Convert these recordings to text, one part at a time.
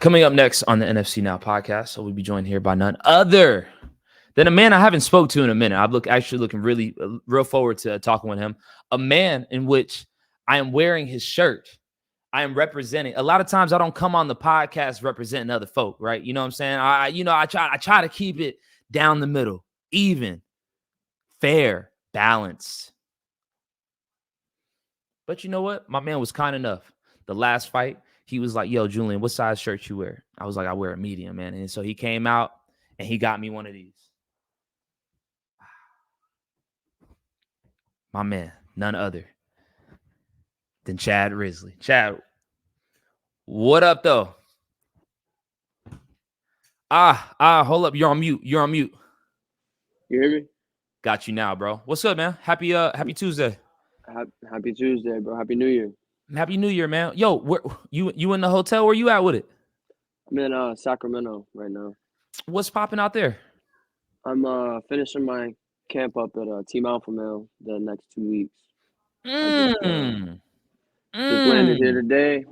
Coming up next on the NFC Now podcast, so we'll be joined here by none other than a man I haven't spoke to in a minute. I'm looking really real forward to talking with him. A man in which I am wearing his shirt. I am representing. A lot of times I don't come on the podcast representing other folk, right? You know what I'm saying? I try to keep it down the middle, even, fair, balanced. But you know what? My man was kind enough. The last fight, he was like, yo, Julien, what size shirt you wear? I was like, I wear a medium, man. And so he came out and he got me one of these. My man, none other than Chad Risley. Chad, what up, though? Hold up. You're on mute. You hear me? Got you now, bro. What's up, man? Happy Tuesday. Happy Tuesday, bro. Happy New Year. Happy New Year, man. Yo, where you in the hotel? Where you at with it? I'm in Sacramento right now. What's popping out there? I'm finishing my camp up at Team Alpha Male the next 2 weeks. Just landed here today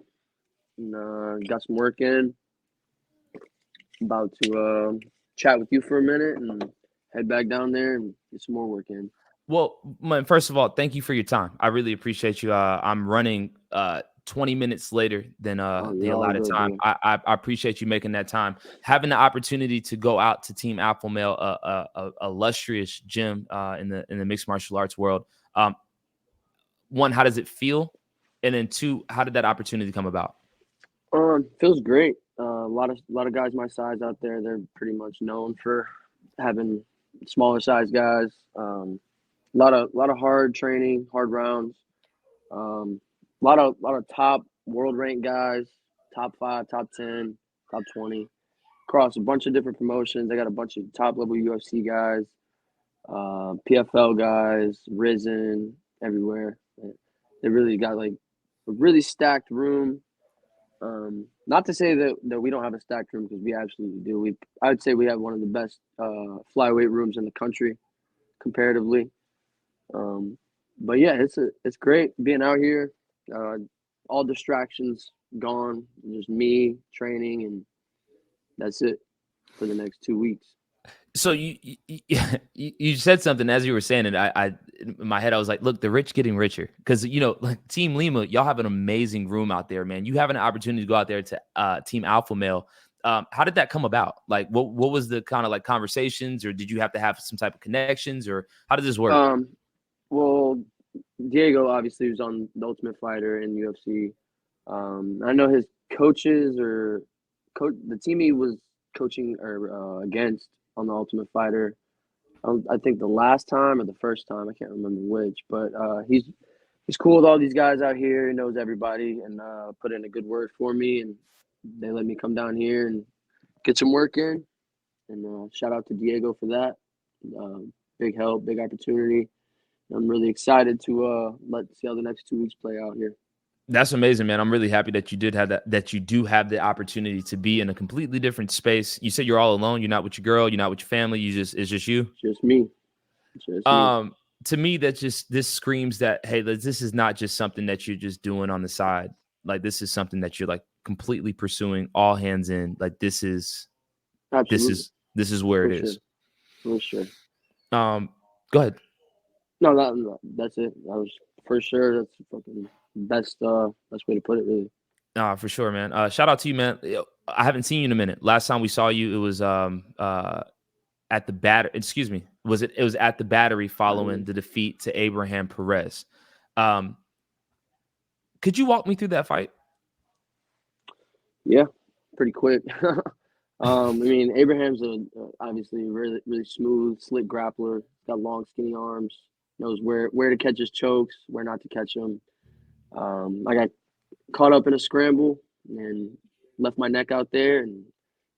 and got some work in. About to chat with you for a minute and head back down there and get some more work in. Well, man, first of all, thank you for your time. I really appreciate you. I'm running 20 minutes later than the allotted time. I appreciate you making that time. Having the opportunity to go out to Team Alpha Male, a illustrious gym in the mixed martial arts world. One, how does it feel? And then two, how did that opportunity come about? Feels great. A lot of guys my size out there. They're pretty much known for having smaller size guys. A lot of hard training, hard rounds. A lot of top world ranked guys, top 5, top 10, top 20, across a bunch of different promotions. I got a bunch of top level UFC guys, PFL guys, Risen, everywhere. They really got like a really stacked room. Not to say that we don't have a stacked room, because we absolutely do. I would say we have one of the best flyweight rooms in the country, comparatively. But yeah, it's great being out here. All distractions gone. Just me training, and that's it for the next 2 weeks. So you said something as you were saying it. I in my head I was like, look, the rich getting richer, because like Team Lima, y'all have an amazing room out there, man. You have an opportunity to go out there to Team Alpha Male. How did that come about? Like, what was the kind of like conversations, or did you have to have some type of connections, or how did this work? Well, Diego obviously was on The Ultimate Fighter in UFC. I know his coaches the team he was coaching or against on The Ultimate Fighter. I think the last time or the first time, I can't remember which, but he's cool with all these guys out here. He knows everybody, and put in a good word for me, and they let me come down here and get some work in. And shout out to Diego for that. Big help, big opportunity. I'm really excited to see how the next 2 weeks play out here. That's amazing, man. I'm really happy that you did have that you do have the opportunity to be in a completely different space. You said you're all alone. You're not with your girl. You're not with your family. It's just you. Just me. To me, this screams that, hey, this is not just something that you're just doing on the side. Like, this is something that you're like completely pursuing, all hands in. Like, this is where it is. For sure. Go ahead. No, that's it. That was for sure. That's fucking best way to put it, really. For sure, man. Shout out to you, man. I haven't seen you in a minute. Last time we saw you, it was at the Battery. Excuse me. It was at the Battery following the defeat to Abraham Perez. Could you walk me through that fight? Yeah, pretty quick. I mean, Abraham's obviously really, really smooth, slick grappler. Got long, skinny arms. Knows where to catch his chokes, where not to catch them. I got caught up in a scramble and left my neck out there, and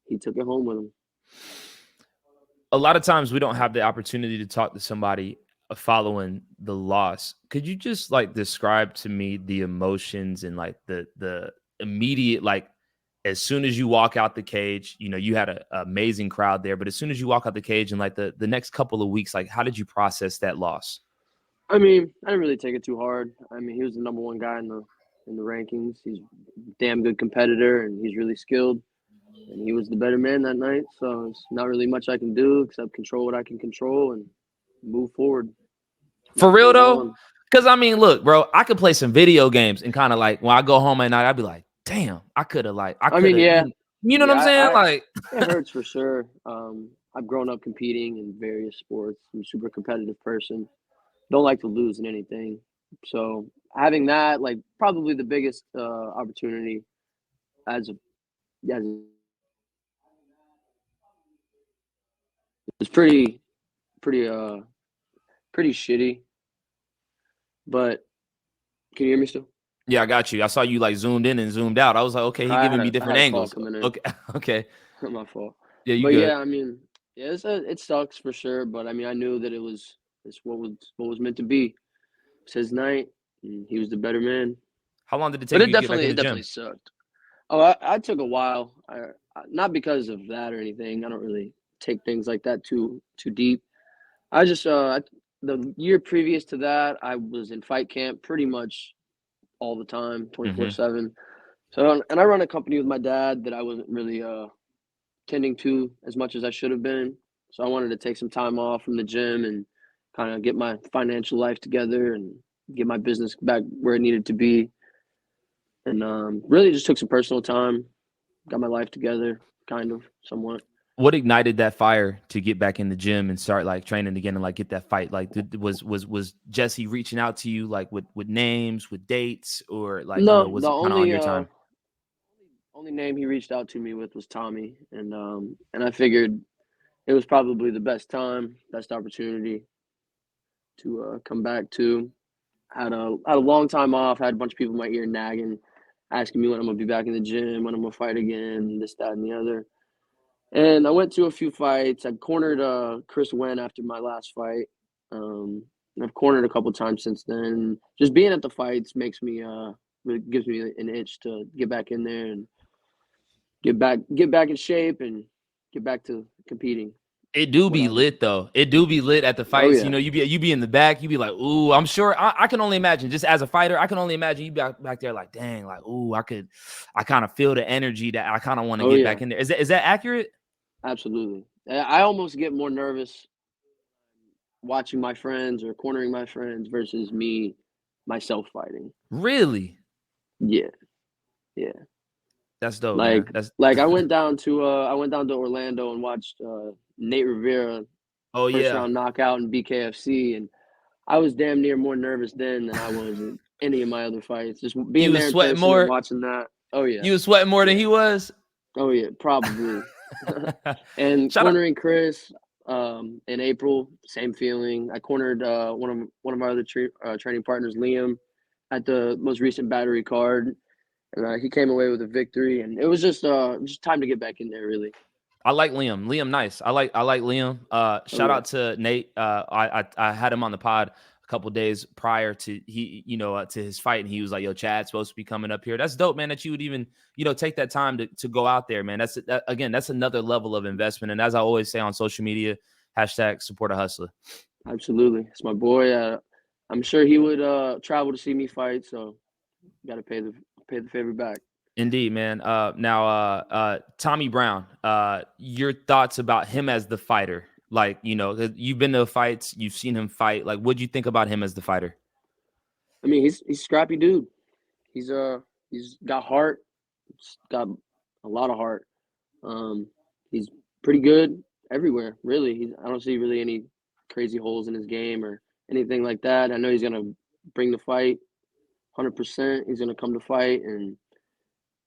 he took it home with him. A lot of times we don't have the opportunity to talk to somebody following the loss. Could you just like describe to me the emotions and like the immediate, like, as soon as you walk out the cage, you had an amazing crowd there, but as soon as you walk out the cage and like the next couple of weeks, like, how did you process that loss? I mean, I didn't really take it too hard. I mean, he was the number one guy in the rankings. He's a damn good competitor, and he's really skilled. and he was the better man that night. So it's not really much I can do except control what I can control and move forward. For real though, because I mean, look, bro, I could play some video games and kind of like when I go home at night, I'd be like, damn, I could have Yeah, you know what I'm saying? Like, it hurts for sure. I've grown up competing in various sports. I'm a super competitive person. Don't like to lose in anything. So having that, like, probably the biggest opportunity as a as it's pretty pretty shitty. But can you hear me still? yeah, I got you. I saw you like zoomed in and zoomed out. I was like, okay, he giving me I different had a call angles. coming in. Okay, okay. My fault. Yeah, you But good. yeah, I mean, yeah, it sucks for sure. But I mean, I knew that it's what was meant to be. It's his night, and he was the better man. How long did it But take you to get back in the definitely gym? sucked. Oh, I took a while. Not because of that or anything. I don't really take things like that too deep. I just the year previous to that, I was in fight camp pretty much all the time, 24/7. So, and I run a company with my dad that I wasn't really tending to as much as I should have been. So I wanted to take some time off from the gym and kind of get my financial life together and get my business back where it needed to be. And really just took some personal time, got my life together, kind of, somewhat. What ignited that fire to get back in the gym and start like training again and like get that fight? Like, was Jesse reaching out to you like with names, with dates, or like No, was the it kind of on your time? only name he reached out to me with was Tommy, and I figured it was probably the best opportunity to come back to. Had a long time off. Had a bunch of people in my ear nagging, asking me when I'm gonna be back in the gym, when I'm gonna fight again, this, that, and the other. And I went to a few fights. I cornered Chris Wen after my last fight. I've cornered a couple times since then. Just being at the fights makes me really gives me an itch to get back in there and get back in shape and get back to competing. It do be Whatever. lit though. It do be lit at the Oh fights. yeah. You be in the back. You be like, ooh, I'm sure. I can only imagine. Just as a fighter, I can only imagine you back there like, dang, like, ooh, I kind of feel the energy that I kind of want to Oh get yeah. back in there. Is that accurate? Absolutely. I almost get more nervous watching my friends or cornering my friends versus me myself fighting. Really? Yeah. Yeah. That's dope, Like man. That's I went down to Orlando and watched Nate Rivera oh first yeah. round knockout in BKFC, and I was damn near more nervous then than I was in any of my other fights. Just being You was there in sweating person and more. watching that. Oh yeah. You was sweating more than Yeah. he was. Oh yeah, probably. And Shout out. cornering Chris in April, same feeling. I cornered one of my other training partners, Liam, at the most recent battery card, and he came away with a victory. And it was just time to get back in there, really. I like Liam. Liam, nice. I like Liam. Oh Shout yeah, out to Nate. I had him on the pod a couple days prior to to his fight, and he was like, "Yo, Chad's supposed to be coming up here." That's dope, man. That you would even take that time to go out there, man. Again, that's another level of investment. And as I always say on social media, hashtag support a hustler. absolutely. It's my boy. I'm sure he would travel to see me fight, so got to pay the favor back. Indeed, man. Now, Tommy Brown, your thoughts about him as the fighter? Like, you've been to fights, you've seen him fight. Like, what'd you think about him as the fighter? I mean, he's a scrappy dude. He's got heart. He's got a lot of heart. Um, he's pretty good everywhere, really. I don't see really any crazy holes in his game or anything like that. I know he's gonna bring the fight, 100%. He's gonna come to fight, and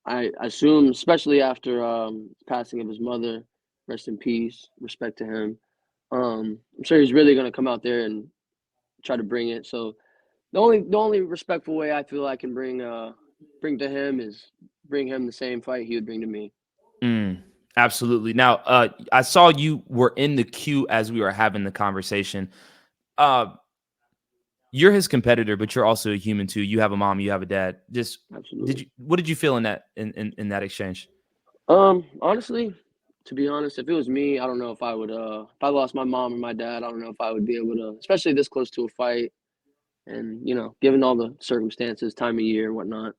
I assume, especially after passing of his mother, rest in peace, respect to him. I'm sure he's really gonna come out there and try to bring it. So the only respectful way I feel I can bring to him is bring him the same fight he would bring to me. Absolutely. Now, I saw you were in the queue as we were having the conversation. Uh, you're his competitor, but you're also a human too. You have a mom, you have a dad. Just Absolutely. what did you feel in that in that exchange? Honestly, to be honest, if it was me, I don't know if I would if I lost my mom or my dad, I don't know if I would be able to, especially this close to a fight and given all the circumstances, time of year, whatnot.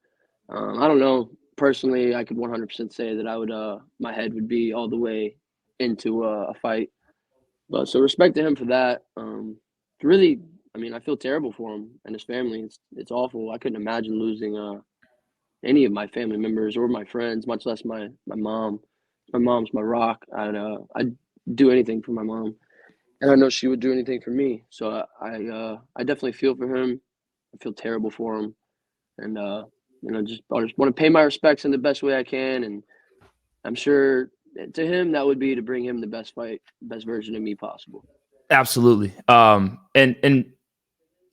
I don't know. personally, I could 100% say that I would my head would be all the way into a fight. But so respect to him for that. Really, I mean, I feel terrible for him and his family. It's awful. I couldn't imagine losing any of my family members or my friends, much less my mom. My mom's my rock. I'd do anything for my mom, and I know she would do anything for me. So I definitely feel for him. I feel terrible for him, and I just want to pay my respects in the best way I can. And I'm sure to him that would be to bring him the best fight, best version of me possible. Absolutely. And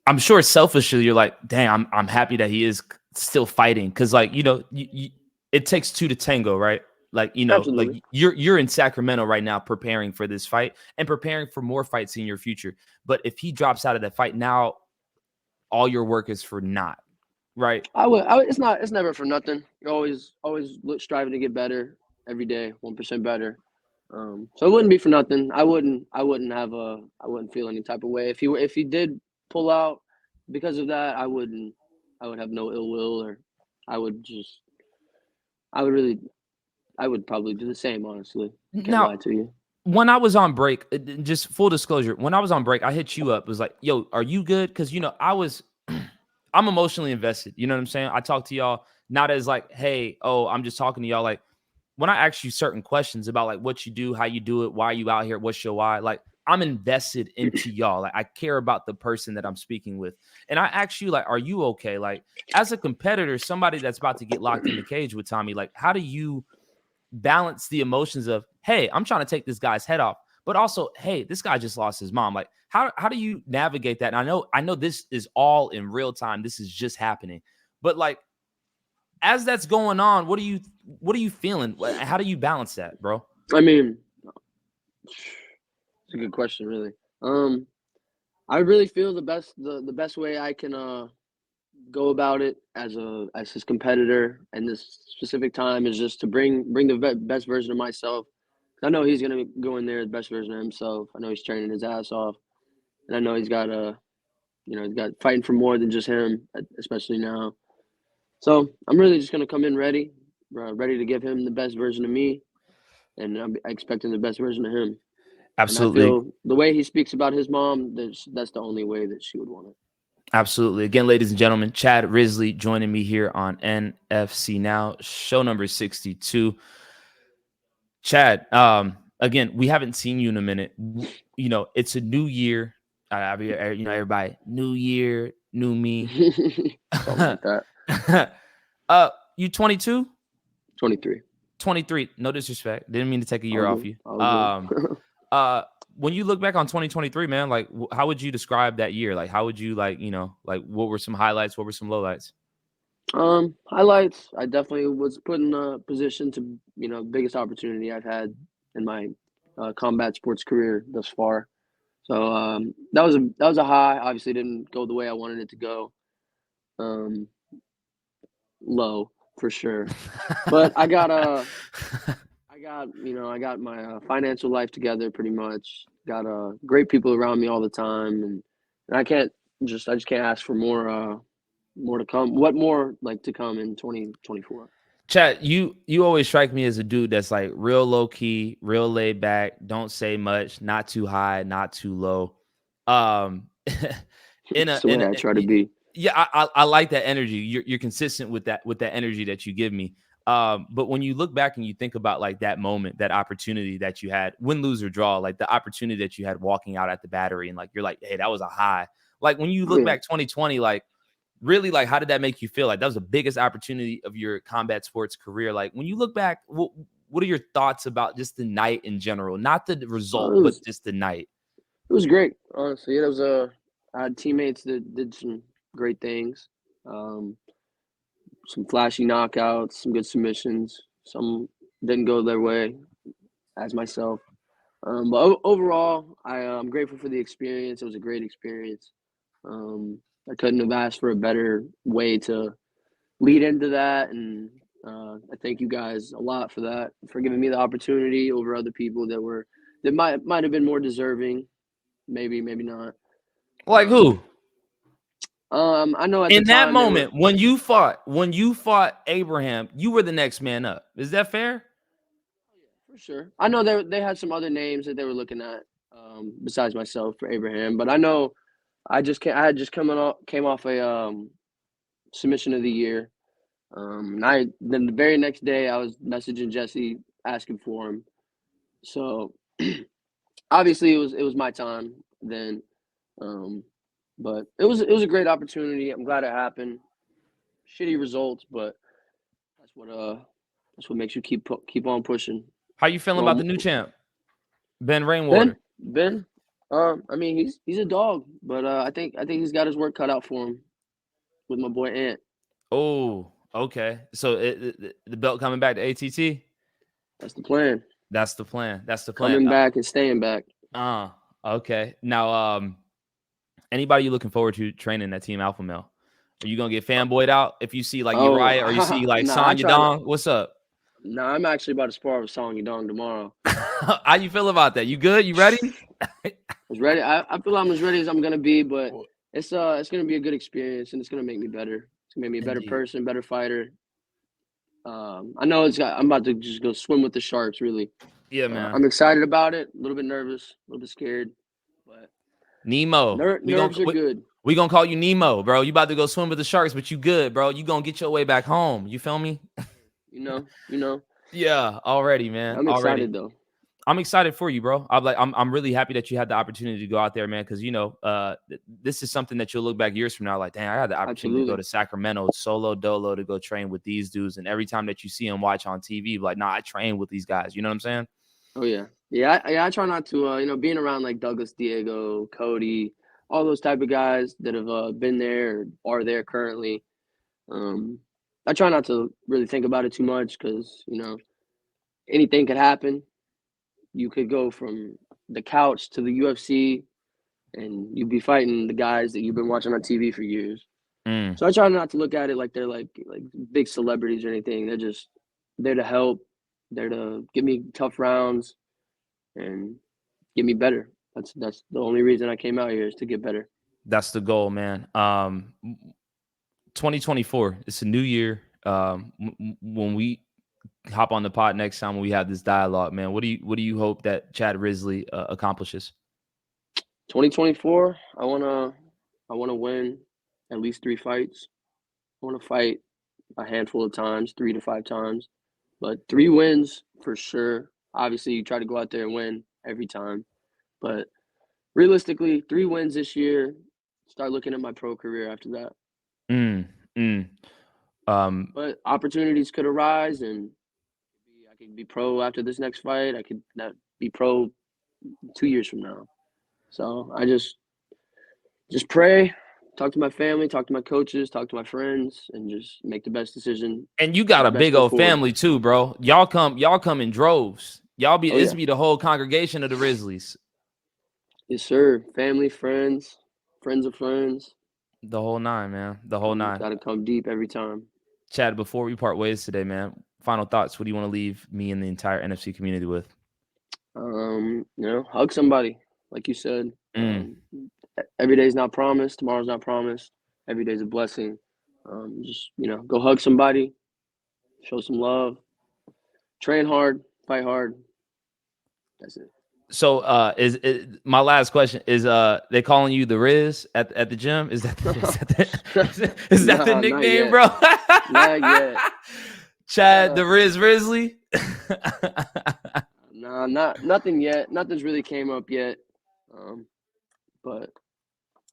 I'm sure selfishly you're like, dang, I'm happy that he is still fighting because, like, it takes two to tango, right? Like, like Absolutely. you're in Sacramento right now preparing for this fight and preparing for more fights in your future. But if he drops out of that fight now, all your work is for naught, right? It's never for nothing. You're always striving to get better every day, 1% better. So it wouldn't be for nothing. I wouldn't feel any type of way if he did pull out because of that. I would have no ill will, or I would just I would really I would probably do the same. Honestly, can't Now, lie to you. when I was on break, just full disclosure, when I was on break, I hit you up. It was like, yo, are you good? Because, I'm emotionally invested. You know what I'm saying? I talk to y'all not as like, hey, oh, I'm just talking to y'all. Like, when I ask you certain questions about like what you do, how you do it, why are you out here, what's your why, like, I'm invested into y'all. Like, I care about the person that I'm speaking with. And I ask you, like, are you okay? Like, as a competitor, somebody that's about to get locked in the cage with Tommy, like, how do you balance the emotions of, hey, I'm trying to take this guy's head off, but also, hey, this guy just lost his mom. Like, how do you navigate that? And I know this is all in real time. This is just happening. But like, as that's going on, what are you feeling? How do you balance that, bro? I mean, it's a good question, really. I really feel the best way I can go about it as his competitor and this specific time is just to bring the best version of myself. I know he's gonna go in there the best version of himself. I know he's training his ass off, and I know he's got he's got fighting for more than just him, especially now. So I'm really just gonna come in ready to give him the best version of me, and I'm expecting the best version of him. And I Absolutely. feel the way he speaks about his mom, that's the only way that she would want it. Absolutely. Again, ladies and gentlemen, Chad Risley joining me here on NFC Now, show number 62. Chad, again, we haven't seen you in a minute. It's a new year. Everybody, new year, new me. Something like that. You 22? 23. 23. No disrespect. Didn't mean to take a year All off good. you. All good. When you look back on 2023, man, like how would you describe that year? Like how would you what were some highlights? What were some lowlights? Highlights. I definitely was put in a position to, biggest opportunity I've had in my combat sports career thus far. So that was a high. Obviously, didn't go the way I wanted it to go. Um, Low for sure, but I got my financial life together pretty much. Got great people around me all the time, and I just can't ask for more to come. What more like to come in 2024? Chad, you always strike me as a dude that's like real low key, real laid back, don't say much, not too high, not too low. Um, It's the way I try to be. yeah, I like that energy. You're consistent with that energy that you give me. But when you look back and you think about like that moment, that opportunity that you had, win, lose, or draw, like the opportunity that you had walking out at the Battery, and like you're like, hey, that was a high. Like when you Oh, look yeah. back 2020, like really, like how did that make you feel? Like that was the biggest opportunity of your combat sports career. Like when you look back, what are your thoughts about just the night in general? Not the result, It but was just the night. it was great, honestly. I had teammates that did some great things. Um, some flashy knockouts, some good submissions. Some didn't go their way, as myself. But overall, I'm grateful for the experience. It was a great experience. Um, I couldn't have asked for a better way to lead into that, and I thank you guys a lot for that, for giving me the opportunity over other people that might have been more deserving, maybe not. Like Um, who? I know at In the that time moment, when you fought Abraham, you were the next man up. Is that fair? for sure. I know they had some other names that they were looking at besides myself for Abraham, but I know I had just came off a submission of the year. And then the very next day I was messaging Jesse asking for him. So obviously it was my time then. But it was a great opportunity. I'm glad it happened. Shitty results, but that's what makes you keep on pushing. How you feeling about Well, the new champ, Ben Rainwater? Ben, I mean he's a dog, but I think he's got his work cut out for him with my boy Ant. Oh, okay. So the belt coming back to ATT? That's the plan. That's the plan. That's the plan. Coming back and staying back. Okay. Now, anybody you looking forward to training that Team Alpha Male? Are you gonna get fanboyed out if you see like Uriah or you see like Son Yadong? What's up? Nah, I'm actually about to spar with Song Yadong tomorrow. How you feel about that? You good? You ready? I was ready. I feel I'm as ready as I'm gonna be, but it's gonna be a good experience and it's gonna make me better. It's gonna make me a better person, better fighter. I know I'm about to just go swim with the sharks. Really. Yeah, man. I'm excited about it. A little bit nervous, a little bit scared, but Nemo. Nerves are good. We gonna call you Nemo, bro. You about to go swim with the sharks, but you good, bro. You gonna get your way back home. You feel me? You know. Yeah, already, man. I'm excited though. I'm excited for you, bro. I'm really happy that you had the opportunity to go out there, man. Because this is something that you'll look back years from now, like, dang, I had the opportunity to go to Sacramento solo dolo to go train with these dudes, and every time that you see them watch on TV, like, nah, I train with these guys. You know what I'm saying? Oh yeah. I try not to, being around like Douglas Diego, Cody, all those type of guys that have been there or are there currently. I try not to really think about it too much because anything could happen. You could go from the couch to the UFC, and you'd be fighting the guys that you've been watching on TV for years. So I try not to look at it like they're like big celebrities or anything. They're just there to help, there to give me tough rounds, and get me better. That's the only reason I came out here is to get better. That's the goal, man. 2024, it's a new year. When we hop on the pod next time when we have this dialogue, man, what do you hope that Chad Risley accomplishes? 2024, I wanna win at least 3 fights. I wanna fight a handful of times, 3 to 5 times, but 3 wins for sure. Obviously, you try to go out there and win every time, but realistically, 3 wins this year. Start looking at my pro career after that. But opportunities could arise, and I could be pro after this next fight. I could not be pro 2 years from now. So I just pray, talk to my family, talk to my coaches, talk to my friends, and just make the best decision. And you got a big old family too, bro. Y'all come in droves. This be the whole congregation of the Risleys. Yes, sir. Family, friends of friends. The whole nine, man. The whole nine. Gotta come deep every time. Chad, before we part ways today, man, final thoughts. What do you want to leave me and the entire NFC community with? Hug somebody, like you said. Every day's not promised. Tomorrow's not promised. Every day's a blessing. Just go hug somebody, show some love, train hard, fight hard. That's it. So, is my last question is they calling you the Riz at the gym? Is that the nickname, bro? Not yet. Chad the Riz Risley? Nah, nothing yet. Nothing's really came up yet. But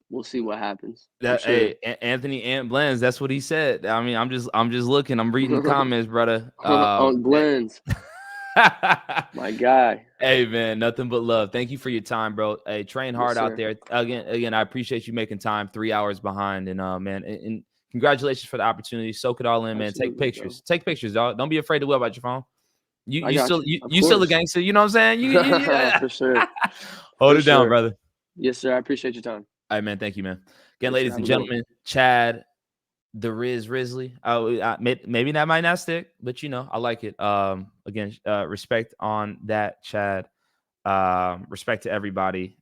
we'll see what happens. Hey, Anthony Ant Blends, that's what he said. I mean, I'm just looking. I'm reading the comments, brother. Blends. My guy. Hey, man, nothing but love. Thank you for your time, bro. Hey, train hard out there. Again, I appreciate you making time. 3 hours behind, and man, and congratulations for the opportunity. Soak it all in, man. Take pictures. Bro. Take pictures, dog. Don't be afraid to whip out your phone. You still a gangster. You know what I'm saying? For sure. Hold it down, brother. Yes, sir. I appreciate your time. All right, man. Thank you, man. Again, ladies and gentlemen, Chad the Riz Risley. Maybe that might not stick, but I like it. Again, respect on that, Chad. Respect to everybody.